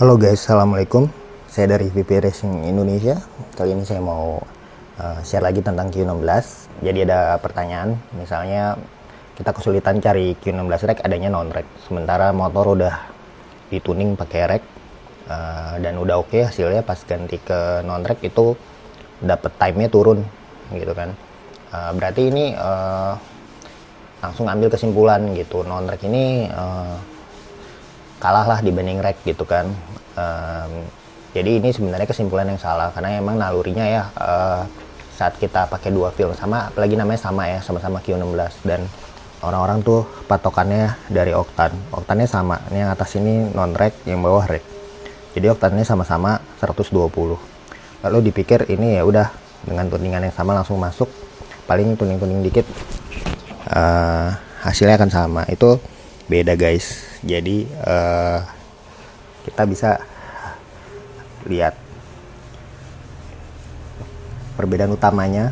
Halo guys, assalamualaikum. Saya dari VP Racing Indonesia. Kali ini saya mau share lagi tentang Q16. Jadi ada pertanyaan, misalnya kita kesulitan cari Q16 rack adanya non rack, sementara motor udah dituning pakai rack dan udah oke hasilnya. Pas ganti ke non rack itu dapet time-nya turun gitu kan. Berarti ini langsung ambil kesimpulan gitu, non rack ini kalah lah dibanding rack gitu kan. Jadi ini sebenarnya kesimpulan yang salah, karena emang nalurinya ya saat kita pakai dua feel sama, apalagi namanya sama ya, sama-sama Q16, dan orang-orang tuh patokannya dari oktannya sama. Ini yang atas ini non rack, yang bawah rack, jadi oktannya sama-sama 120. Lalu dipikir ini ya udah dengan tuningan yang sama langsung masuk, paling tuning-tuning dikit hasilnya akan sama. Itu beda guys. Jadi kita bisa lihat perbedaan utamanya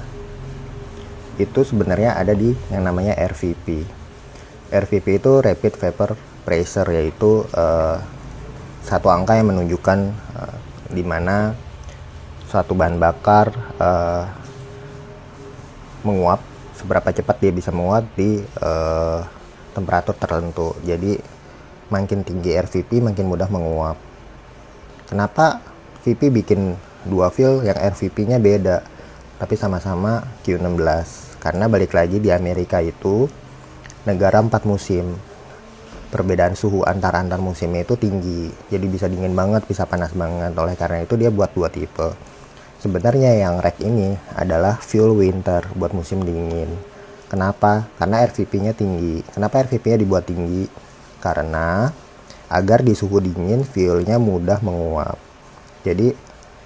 itu sebenarnya ada di yang namanya RVP. RVP itu Rapid Vapor Pressure, yaitu satu angka yang menunjukkan di mana suatu bahan bakar menguap, seberapa cepat dia bisa menguap di temperatur tertentu. Jadi makin tinggi RVP makin mudah menguap. Kenapa VP bikin dua feel yang RVP-nya beda tapi sama-sama Q16? Karena balik lagi di Amerika itu negara 4 musim. Perbedaan suhu antar musimnya itu tinggi. Jadi bisa dingin banget, bisa panas banget. Oleh karena itu dia buat dua tipe. Sebenarnya yang rack ini adalah fuel winter, buat musim dingin. Kenapa? Karena RVP-nya tinggi. Kenapa RVP-nya dibuat tinggi? Karena agar di suhu dingin fuelnya mudah menguap. Jadi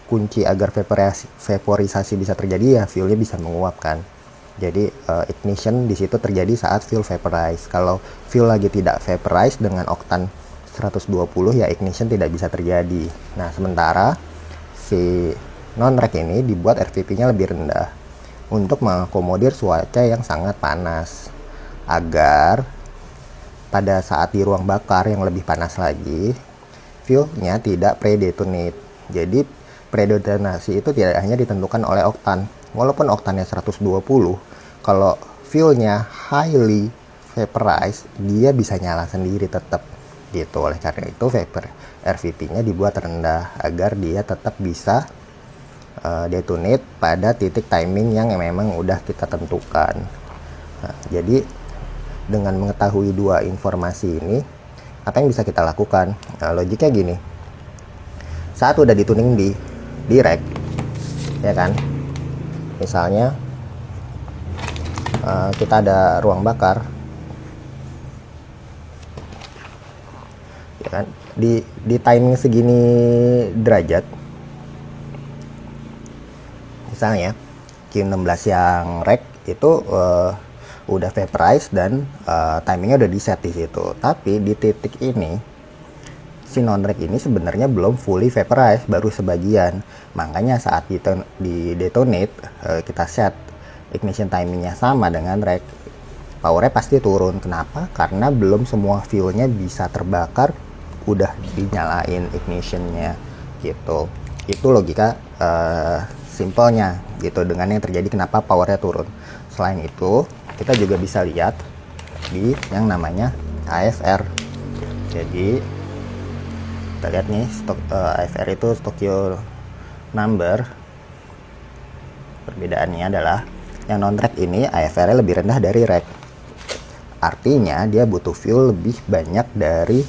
kunci agar vaporisasi bisa terjadi ya fuelnya bisa menguap kan. Jadi ignition di situ terjadi saat fuel vaporize. Kalau fuel lagi tidak vaporize dengan oktan 120 ya ignition tidak bisa terjadi. Nah, sementara si non rack ini dibuat RVP-nya lebih rendah untuk mengakomodir cuaca yang sangat panas, agar pada saat di ruang bakar yang lebih panas lagi, fuelnya tidak predetonate. Jadi predetonasi itu tidak hanya ditentukan oleh oktan. Walaupun oktannya 120, kalau fuelnya highly vaporized, dia bisa nyala sendiri tetap gitu. Oleh karena itu RVP-nya dibuat rendah agar dia tetap bisa detonate pada titik timing yang memang udah kita tentukan. Nah, jadi dengan mengetahui dua informasi ini, apa yang bisa kita lakukan? Nah, logiknya gini, saat udah dituning di rack, ya kan, misalnya kita ada ruang bakar, ya kan, di timing segini derajat, misalnya Q16 yang rack itu udah vaporize dan timingnya udah di set di situ. Tapi di titik ini si non rack ini sebenarnya belum fully vaporize, baru sebagian. Makanya saat di detonate kita set ignition timingnya sama dengan rack, powernya pasti turun. Kenapa? Karena belum semua fuelnya bisa terbakar, udah dinyalain ignitionnya gitu. Itu logika simpelnya gitu dengan yang terjadi kenapa powernya turun. Selain itu kita juga bisa lihat di yang namanya AFR. Jadi kita lihat nih, AFR itu Tokyo number. Perbedaannya adalah yang non rack ini AFR-nya lebih rendah dari rack. Artinya dia butuh fuel lebih banyak dari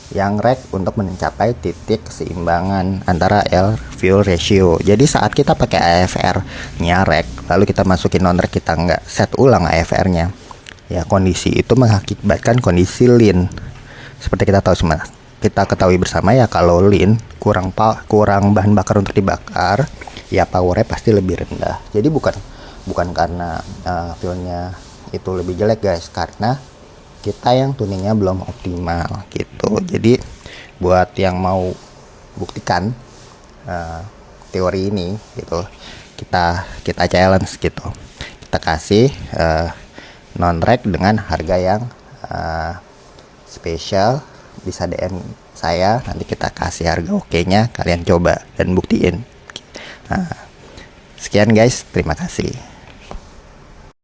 yang rack untuk mencapai titik keseimbangan antara L fuel ratio. Jadi saat kita pakai AFR-nya rack, lalu kita masukin non rack, kita nggak set ulang AFR-nya, ya kondisi itu mengakibatkan kondisi lean. Seperti kita ketahui bersama ya, kalau lean kurang bahan bakar untuk dibakar, ya powernya pasti lebih rendah. Jadi bukan karena fuelnya itu lebih jelek guys, karena kita yang tuningnya belum optimal gitu. Jadi buat yang mau buktikan teori ini gitu, kita challenge gitu, kita kasih non rack dengan harga yang spesial, bisa DM saya, nanti kita kasih harga oke-nya, kalian coba dan buktiin. Nah, sekian guys, terima kasih.